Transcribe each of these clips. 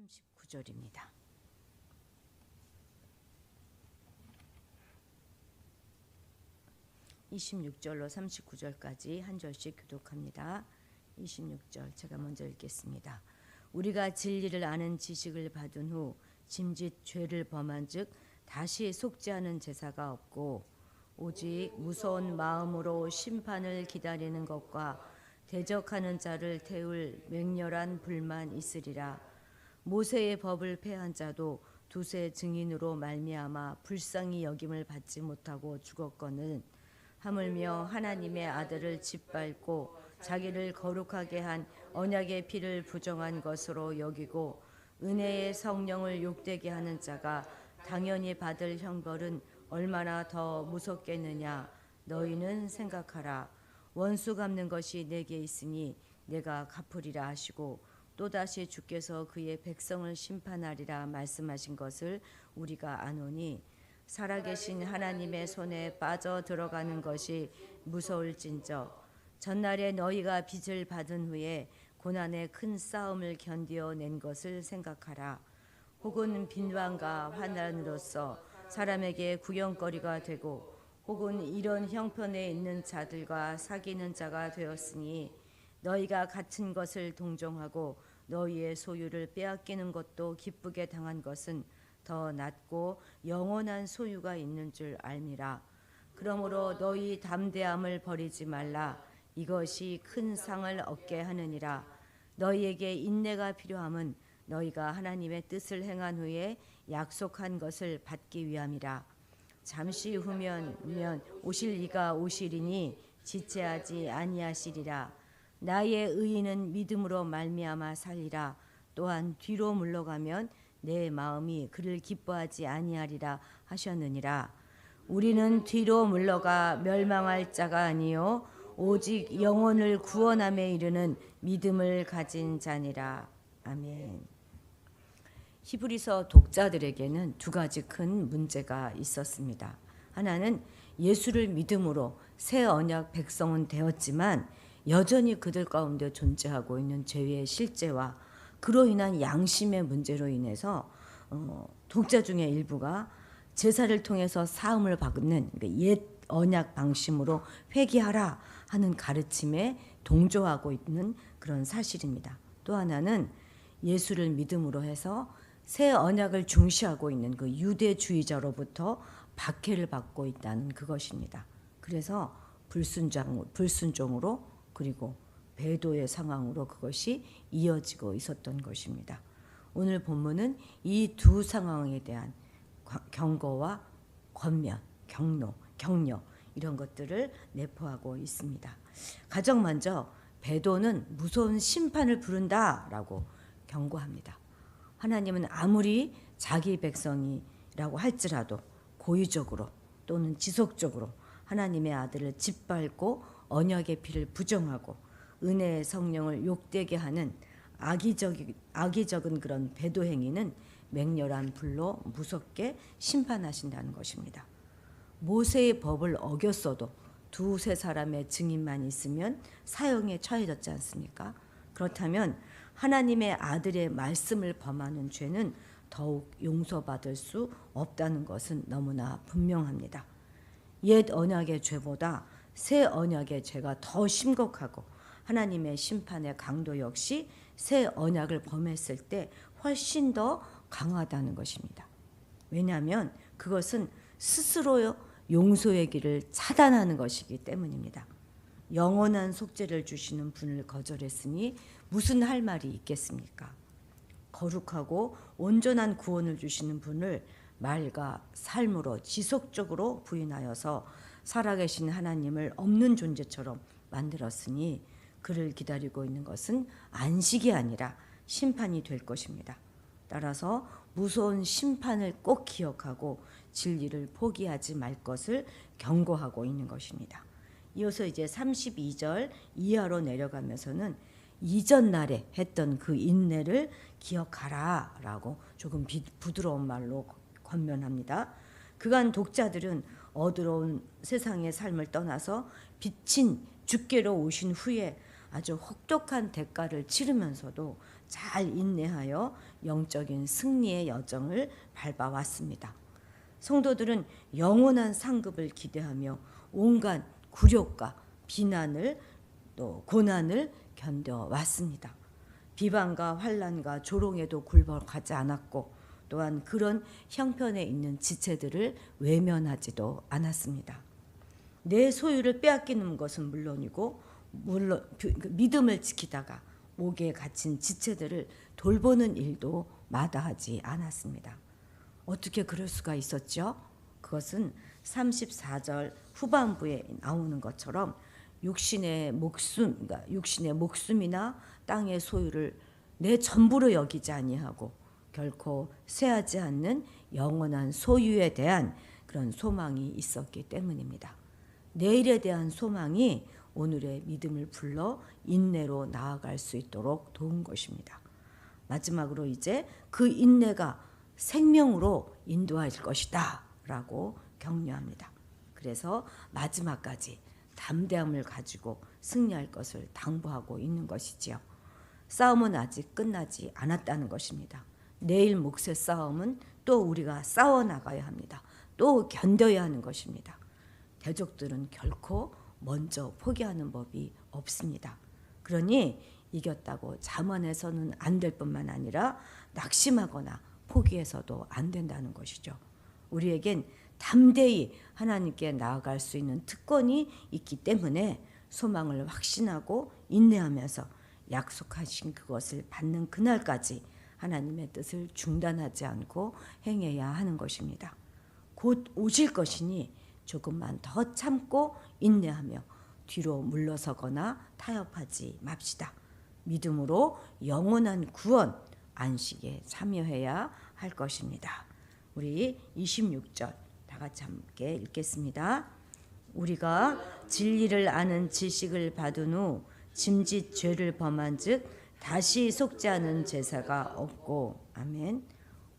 39절입니다. (26절로) (39절까지) 한 절씩 교독합니다. 26절 제가 먼저 읽겠습니다. 우리가 진리를 아는 지식을 받은 후 짐짓 죄를 범한즉 다시 속지 않은 제사가 없고 오직 무서운 마음으로 심판을 기다리는 것과 대적하는 자를 태울 맹렬한 불만 있으리라. 모세의 법을 폐한 자도 두세 증인으로 말미암아 불쌍히 여김을 받지 못하고 죽었거늘 하물며 하나님의 아들을 짓밟고 자기를 거룩하게 한 언약의 피를 부정한 것으로 여기고 은혜의 성령을 욕되게 하는 자가 당연히 받을 형벌은 얼마나 더 무섭겠느냐. 너희는 생각하라. 원수 갚는 것이 내게 있으니 내가 갚으리라 하시고 또다시 주께서 그의 백성을 심판하리라 말씀하신 것을 우리가 아노니 살아계신 하나님의 손에 빠져 들어가는 것이 무서울진저 전날에 너희가 빚을 받은 후에 고난의 큰 싸움을 견디어낸 것을 생각하라. 혹은 빈방과 환난으로서 사람에게 구경거리가 되고 혹은 이런 형편에 있는 자들과 사귀는 자가 되었으니 너희가 같은 것을 동정하고 너희의 소유를 빼앗기는 것도 기쁘게 당한 것은 더 낫고 영원한 소유가 있는 줄 알미라. 그러므로 너희 담대함을 버리지 말라. 이것이 큰 상을 얻게 하느니라. 너희에게 인내가 필요함은 너희가 하나님의 뜻을 행한 후에 약속한 것을 받기 위함이라. 잠시 후면 오실 이가 오시리니 지체하지 아니하시리라. 나의 의인은 믿음으로 말미암아 살리라. 또한 뒤로 물러가면 내 마음이 그를 기뻐하지 아니하리라 하셨느니라. 우리는 뒤로 물러가 멸망할 자가 아니요 오직 영혼을 구원함에 이르는 믿음을 가진 자니라. 아멘. 히브리서 독자들에게는 두 가지 큰 문제가 있었습니다. 하나는 예수를 믿음으로 새 언약 백성은 되었지만 여전히 그들 가운데 존재하고 있는 죄의 실제와 그로 인한 양심의 문제로 인해서 독자 중에 일부가 제사를 통해서 사함을 받는 옛 언약 방식으로 회개하라 하는 가르침에 동조하고 있는 그런 사실입니다. 또 하나는 예수를 믿음으로 해서 새 언약을 중시하고 있는 그 유대주의자로부터 박해를 받고 있다는 그것입니다. 그래서 불순종으로 그리고 배도의 상황으로 그것이 이어지고 있었던 것입니다. 오늘 본문은 이 두 상황에 대한 경고와 권면, 격려 이런 것들을 내포하고 있습니다. 가장 먼저 배도는 무서운 심판을 부른다라고 경고합니다. 하나님은 아무리 자기 백성이라고 할지라도 고의적으로 또는 지속적으로 하나님의 아들을 짓밟고 언약의 피를 부정하고 은혜의 성령을 욕되게 하는 악의적인 그런 배도 행위는 맹렬한 불로 무섭게 심판하신다는 것입니다. 모세의 법을 어겼어도 두세 사람의 증인만 있으면 사형에 처해졌지 않습니까? 그렇다면 하나님의 아들의 말씀을 범하는 죄는 더욱 용서받을 수 없다는 것은 너무나 분명합니다. 옛 언약의 죄보다 새 언약의 죄가 더 심각하고 하나님의 심판의 강도 역시 새 언약을 범했을 때 훨씬 더 강하다는 것입니다. 왜냐하면 그것은 스스로 용서의 길을 차단하는 것이기 때문입니다. 영원한 속죄를 주시는 분을 거절했으니 무슨 할 말이 있겠습니까? 거룩하고 온전한 구원을 주시는 분을 말과 삶으로 지속적으로 부인하여서 살아계신 하나님을 없는 존재처럼 만들었으니 그를 기다리고 있는 것은 안식이 아니라 심판이 될 것입니다. 따라서 무서운 심판을 꼭 기억하고 진리를 포기하지 말 것을 경고하고 있는 것입니다. 이어서 이제 32절 이하로 내려가면서는 이전 날에 했던 그 인내를 기억하라 라고 조금 부드러운 말로 권면합니다. 그간 독자들은 어두운 세상의 삶을 떠나서 빛인 주께로 오신 후에 아주 혹독한 대가를 치르면서도 잘 인내하여 영적인 승리의 여정을 밟아왔습니다. 성도들은 영원한 상급을 기대하며 온갖 굴욕과 비난을 또 고난을 견뎌왔습니다. 비방과 환난과 조롱에도 굴복하지 않았고 또한 그런 형편에 있는 지체들을 외면하지도 않았습니다. 내 소유를 빼앗기는 것은 물론 믿음을 지키다가 옥에 갇힌 지체들을 돌보는 일도 마다하지 않았습니다. 어떻게 그럴 수가 있었죠? 그것은 34절 후반부에 나오는 것처럼 육신의 목숨이나 땅의 소유를 내 전부로 여기지 아니하고 결코 쇠하지 않는 영원한 소유에 대한 그런 소망이 있었기 때문입니다. 내일에 대한 소망이 오늘의 믿음을 불러 인내로 나아갈 수 있도록 도운 것입니다. 마지막으로 이제 그 인내가 생명으로 인도할 것이다 라고 격려합니다. 그래서 마지막까지 담대함을 가지고 승리할 것을 당부하고 있는 것이지요. 싸움은 아직 끝나지 않았다는 것입니다. 내일 몫의 싸움은 또 우리가 싸워나가야 합니다. 또 견뎌야 하는 것입니다. 대적들은 결코 먼저 포기하는 법이 없습니다. 그러니 이겼다고 자만해서는 안 될 뿐만 아니라 낙심하거나 포기해서도 안 된다는 것이죠. 우리에겐 담대히 하나님께 나아갈 수 있는 특권이 있기 때문에 소망을 확신하고 인내하면서 약속하신 그것을 받는 그날까지 하나님의 뜻을 중단하지 않고 행해야 하는 것입니다. 곧 오실 것이니 조금만 더 참고 인내하며 뒤로 물러서거나 타협하지 맙시다. 믿음으로 영원한 구원, 안식에 참여해야 할 것입니다. 우리 26절 다 같이 함께 읽겠습니다. 우리가 진리를 아는 지식을 받은 후 짐짓 죄를 범한 즉 다시 속지 않은 제사가 없고 아멘.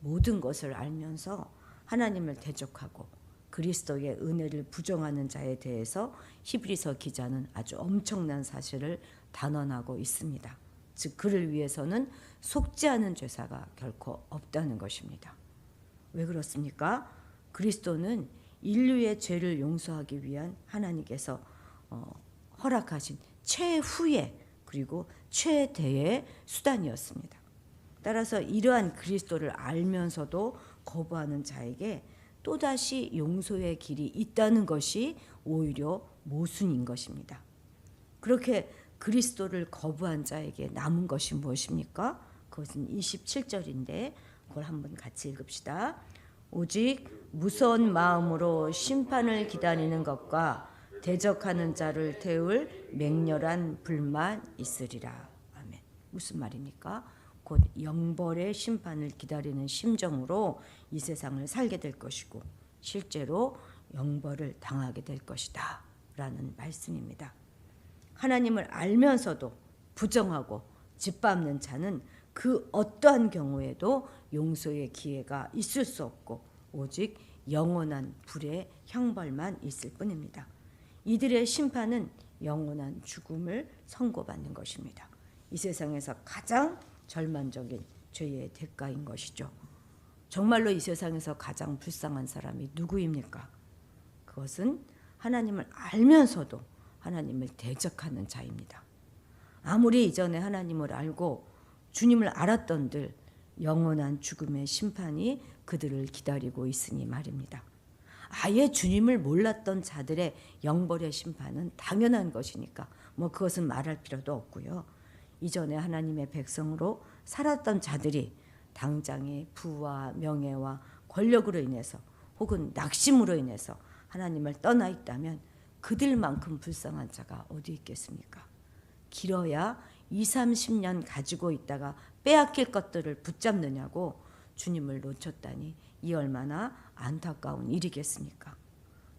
모든 것을 알면서 하나님을 대적하고 그리스도의 은혜를 부정하는 자에 대해서 히브리서 기자는 아주 엄청난 사실을 단언하고 있습니다. 즉 그를 위해서는 속지 않은 제사가 결코 없다는 것입니다. 왜 그렇습니까? 그리스도는 인류의 죄를 용서하기 위한 하나님께서 허락하신 최후의 그리고 최대의 수단이었습니다. 따라서 이러한 그리스도를 알면서도 거부하는 자에게 또다시 용서의 길이 있다는 것이 오히려 모순인 것입니다. 그렇게 그리스도를 거부한 자에게 남은 것이 무엇입니까? 그것은 27절인데 그걸 한번 같이 읽읍시다. 오직 무서운 마음으로 심판을 기다리는 것과 대적하는 자를 태울 맹렬한 불만 있으리라. 아멘. 무슨 말입니까? 곧 영벌의 심판을 기다리는 심정으로 이 세상을 살게 될 것이고 실제로 영벌을 당하게 될 것이다 라는 말씀입니다. 하나님을 알면서도 부정하고 짓밟는 자는 그 어떠한 경우에도 용서의 기회가 있을 수 없고 오직 영원한 불의 형벌만 있을 뿐입니다. 이들의 심판은 영원한 죽음을 선고받는 것입니다. 이 세상에서 가장 절망적인 죄의 대가인 것이죠. 정말로 이 세상에서 가장 불쌍한 사람이 누구입니까? 그것은 하나님을 알면서도 하나님을 대적하는 자입니다. 아무리 이전에 하나님을 알고 주님을 알았던들 영원한 죽음의 심판이 그들을 기다리고 있으니 말입니다. 아예 주님을 몰랐던 자들의 영벌의 심판은 당연한 것이니까 그것은 말할 필요도 없고요. 이전에 하나님의 백성으로 살았던 자들이 당장의 부와 명예와 권력으로 인해서 혹은 낙심으로 인해서 하나님을 떠나 있다면 그들만큼 불쌍한 자가 어디 있겠습니까? 길어야 20-30년 가지고 있다가 빼앗길 것들을 붙잡느냐고 주님을 놓쳤다니 이 얼마나 안타까운 일이겠습니까?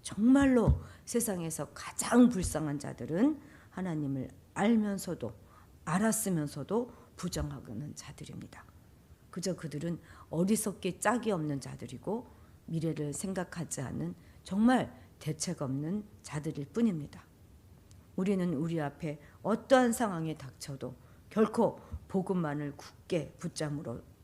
정말로 세상에서 가장 불쌍한 자들은 하나님을 알면서도 알았으면서도 부정하는 자들입니다. 그저 그들은 어리석기 짝이 없는 자들이고 미래를 생각하지 않는 정말 대책 없는 자들일 뿐입니다. 우리는 우리 앞에 어떠한 상황에 닥쳐도 결코 복음만을 굳게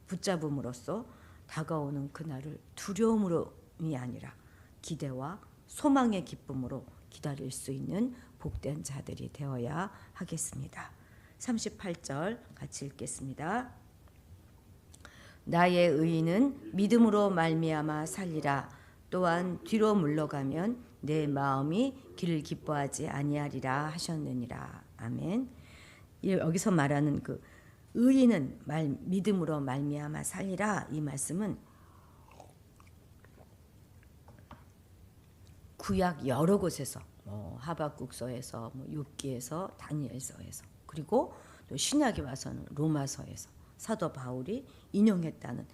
붙잡음으로써 다가오는 그날을 두려움이 아니라 기대와 소망의 기쁨으로 기다릴 수 있는 복된 자들이 되어야 하겠습니다. 38절 같이 읽겠습니다. 나의 의인은 믿음으로 말미암아 살리라. 또한 뒤로 물러가면 내 마음이 길을 기뻐하지 아니하리라 하셨느니라. 아멘. 여기서 말하는 그 의인은 믿음으로 말미암아 살리라, 이 말씀은 구약 여러 곳에서 하박국서에서 욥기에서 다니엘서에서 그리고 또 신약에 와서는 로마서에서 사도 바울이 인용했다는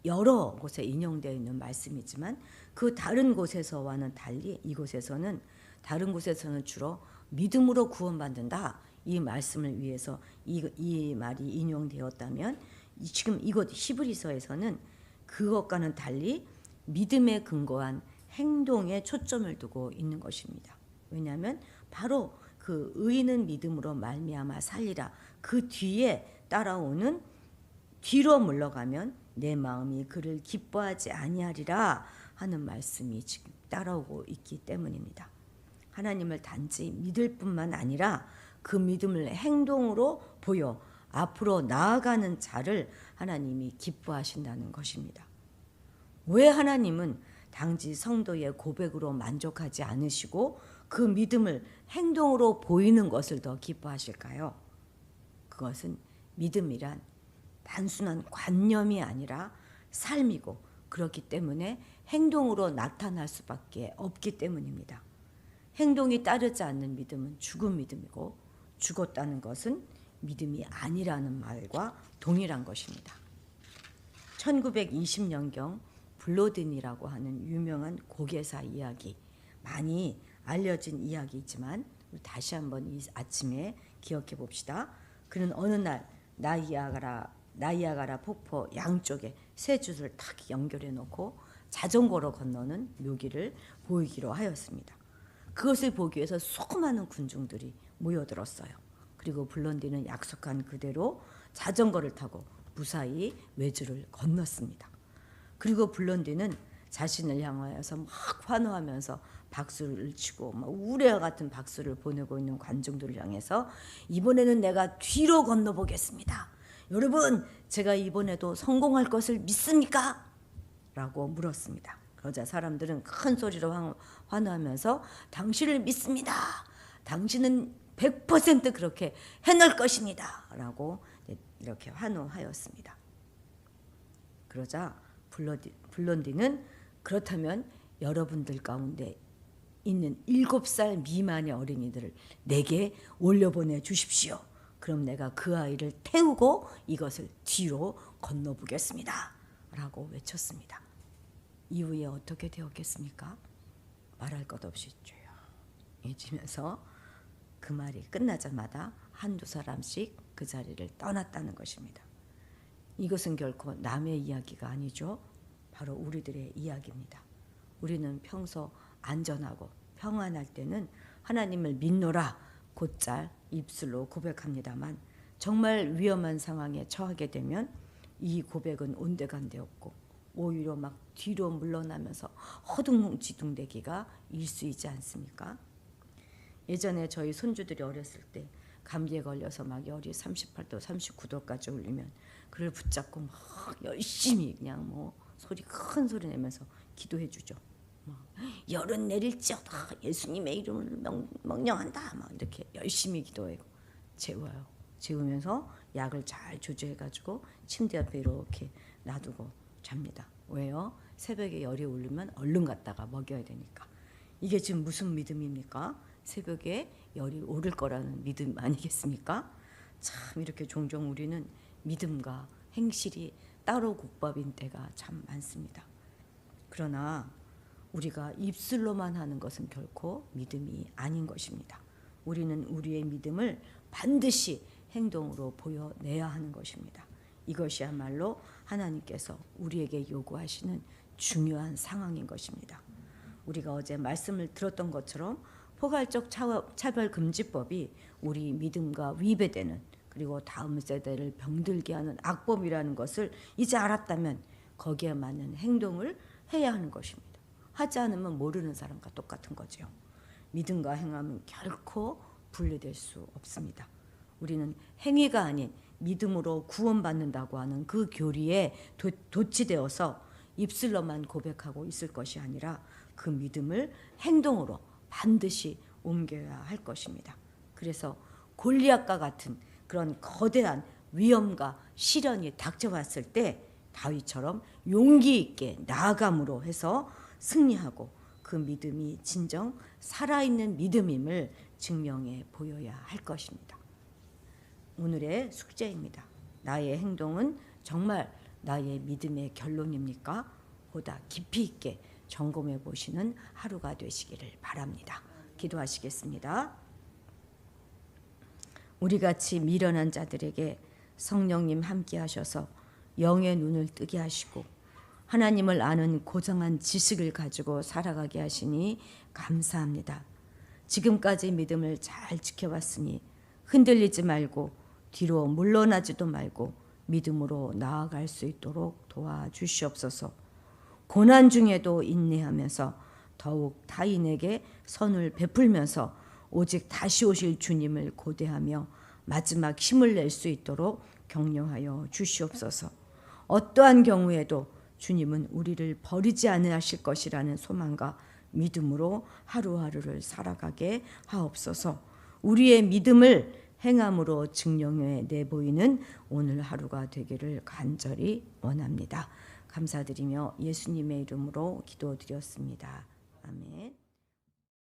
여러 곳에 인용되어 있는 말씀이지만 그 다른 곳에서와는 달리 이곳에서는 다른 곳에서는 주로 믿음으로 구원받는다, 이 말씀을 위해서 이 말이 인용되었다면 지금 이곳 히브리서에서는 그것과는 달리 믿음에 근거한 행동에 초점을 두고 있는 것입니다. 왜냐하면 바로 그 의인은 믿음으로 말미암아 살리라, 그 뒤에 따라오는 뒤로 물러가면 내 마음이 그를 기뻐하지 아니하리라 하는 말씀이 지금 따라오고 있기 때문입니다. 하나님을 단지 믿을 뿐만 아니라 그 믿음을 행동으로 보여 앞으로 나아가는 자를 하나님이 기뻐하신다는 것입니다. 왜 하나님은 당시 성도의 고백으로 만족하지 않으시고 그 믿음을 행동으로 보이는 것을 더 기뻐하실까요? 그것은 믿음이란 단순한 관념이 아니라 삶이고 그렇기 때문에 행동으로 나타날 수밖에 없기 때문입니다. 행동이 따르지 않는 믿음은 죽은 믿음이고 죽었다는 것은 믿음이 아니라는 말과 동일한 것입니다. 1920년경 블로딘이라고 하는 유명한 고개사 이야기, 많이 알려진 이야기이지만 다시 한번 이 아침에 기억해 봅시다. 그는 어느 날 나이아가라 폭포 양쪽에 세 줄을 탁 연결해 놓고 자전거로 건너는 묘기를 보이기로 하였습니다. 그것을 보기 위해서 수많은 군중들이 모여들었어요. 그리고 블론디는 약속한 그대로 자전거를 타고 무사히 외줄을 건넜습니다. 그리고 블론디는 자신을 향하여서 막 환호하면서 박수를 치고 막 우레와 같은 박수를 보내고 있는 관중들을 향해서 이번에는 내가 뒤로 건너보겠습니다. 여러분, 제가 이번에도 성공할 것을 믿습니까? 라고 물었습니다. 그러자 사람들은 큰 소리로 환호하면서 당신을 믿습니다. 당신은 100% 그렇게 해낼 것입니다. 라고 이렇게 환호하였습니다. 그러자 블론디는 그렇다면 여러분들 가운데 있는 7살 미만의 어린이들을 내게 올려보내 주십시오. 그럼 내가 그 아이를 태우고 이것을 뒤로 건너보겠습니다. 라고 외쳤습니다. 이후에 어떻게 되었겠습니까? 말할 것 없이 조용해지면서 그 말이 끝나자마자 한두 사람씩 그 자리를 떠났다는 것입니다. 이것은 결코 남의 이야기가 아니죠. 바로 우리들의 이야기입니다. 우리는 평소 안전하고 평안할 때는 하나님을 믿노라 곧잘 입술로 고백합니다만 정말 위험한 상황에 처하게 되면 이 고백은 온데간데 없고 오히려 막 뒤로 물러나면서 허둥지둥대기가 일수이지 않습니까? 예전에 저희 손주들이 어렸을 때 감기에 걸려서 막 열이 38도, 39도까지 올리면 그를 붙잡고 막 열심히 그냥 큰 소리 내면서 기도해 주죠. 열은 내릴지어다, 예수님의 이름을 명령한다, 막 이렇게 열심히 기도하고 재워요. 재우면서 약을 잘 조절해가지고 침대 옆에 이렇게 놔두고 잡니다. 왜요? 새벽에 열이 오르면 얼른 갔다가 먹여야 되니까. 이게 지금 무슨 믿음입니까? 새벽에 열이 오를 거라는 믿음 아니겠습니까? 참 이렇게 종종 우리는 믿음과 행실이 따로 국밥인 때가 참 많습니다. 그러나 우리가 입술로만 하는 것은 결코 믿음이 아닌 것입니다. 우리는 우리의 믿음을 반드시 행동으로 보여내야 하는 것입니다. 이것이야말로 하나님께서 우리에게 요구하시는 중요한 상황인 것입니다. 우리가 어제 말씀을 들었던 것처럼 포괄적 차별금지법이 우리 믿음과 위배되는, 그리고 다음 세대를 병들게 하는 악법이라는 것을 이제 알았다면 거기에 맞는 행동을 해야 하는 것입니다. 하지 않으면 모르는 사람과 똑같은 거죠. 믿음과 행함은 결코 분리될 수 없습니다. 우리는 행위가 아닌 믿음으로 구원받는다고 하는 그 교리에 도취되어서 입술로만 고백하고 있을 것이 아니라 그 믿음을 행동으로 반드시 옮겨야 할 것입니다. 그래서 골리앗과 같은 그런 거대한 위험과 시련이 닥쳐왔을 때 다윗처럼 용기 있게 나아감으로 해서 승리하고 그 믿음이 진정 살아있는 믿음임을 증명해 보여야 할 것입니다. 오늘의 숙제입니다. 나의 행동은 정말 나의 믿음의 결론입니까? 보다 깊이 있게 점검해 보시는 하루가 되시기를 바랍니다. 기도하시겠습니다. 우리같이 미련한 자들에게 성령님 함께 하셔서 영의 눈을 뜨게 하시고 하나님을 아는 고정한 지식을 가지고 살아가게 하시니 감사합니다. 지금까지 믿음을 잘 지켜왔으니 흔들리지 말고 뒤로 물러나지도 말고 믿음으로 나아갈 수 있도록 도와주시옵소서. 고난 중에도 인내하면서 더욱 타인에게 선을 베풀면서 오직 다시 오실 주님을 고대하며 마지막 힘을 낼 수 있도록 격려하여 주시옵소서. 어떠한 경우에도 주님은 우리를 버리지 않으실 것이라는 소망과 믿음으로 하루하루를 살아가게 하옵소서. 우리의 믿음을 행함으로 증명해 내보이는 오늘 하루가 되기를 간절히 원합니다. 감사드리며 예수님의 이름으로 기도드렸습니다. 아멘.